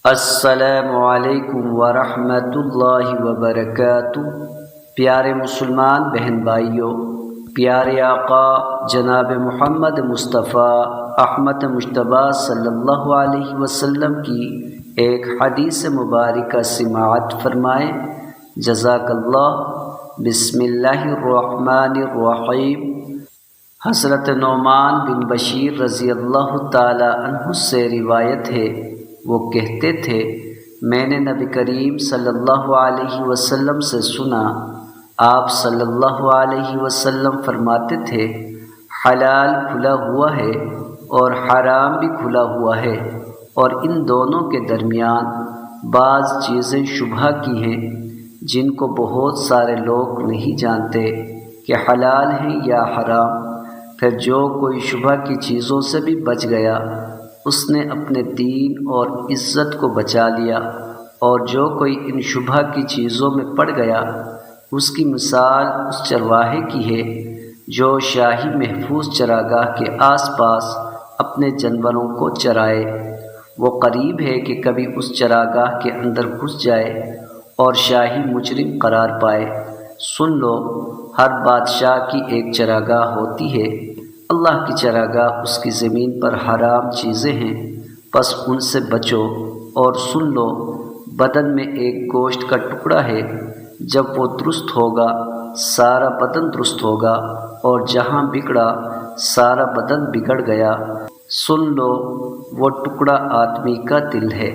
السلام علیکم ورحمۃ اللہ وبرکاتہ۔ پیارے مسلمان بہن بھائیوں، پیارے آقا جناب محمد مصطفیٰ احمد مجتبیٰ صلی اللہ علیہ وسلم کی ایک حدیث مبارکہ سماعت فرمائیں۔ جزاک اللہ۔ بسم اللہ الرحمن الرحیم۔ حضرت نعمان بن بشیر رضی اللہ تعالی عنہ سے روایت ہے، وہ کہتے تھے، میں نے نبی کریم صلی اللہ علیہ وسلم سے سنا، آپ صلی اللہ علیہ وسلم فرماتے تھے، حلال کھلا ہوا ہے اور حرام بھی کھلا ہوا ہے، اور ان دونوں کے درمیان بعض چیزیں شبہ کی ہیں جن کو بہت سارے لوگ نہیں جانتے کہ حلال ہیں یا حرام۔ پھر جو کوئی شبہ کی چیزوں سے بھی بچ گیا، اس نے اپنے دین اور عزت کو بچا لیا، اور جو کوئی ان شبہ کی چیزوں میں پڑ گیا، اس کی مثال اس چرواہے کی ہے جو شاہی محفوظ چراگاہ کے آس پاس اپنے جانوروں کو چرائے۔ وہ قریب ہے کہ کبھی اس چراگاہ کے اندر گھس جائے اور شاہی مجرم قرار پائے۔ سن لو، ہر بادشاہ کی ایک چراگاہ ہوتی ہے، اللہ کی چراگاہ اس کی زمین پر حرام چیزیں ہیں، پس ان سے بچو۔ اور سن لو، بدن میں ایک گوشت کا ٹکڑا ہے، جب وہ درست ہوگا سارا بدن درست ہوگا، اور جہاں بگڑا سارا بدن بگڑ گیا۔ سن لو، وہ ٹکڑا آدمی کا دل ہے۔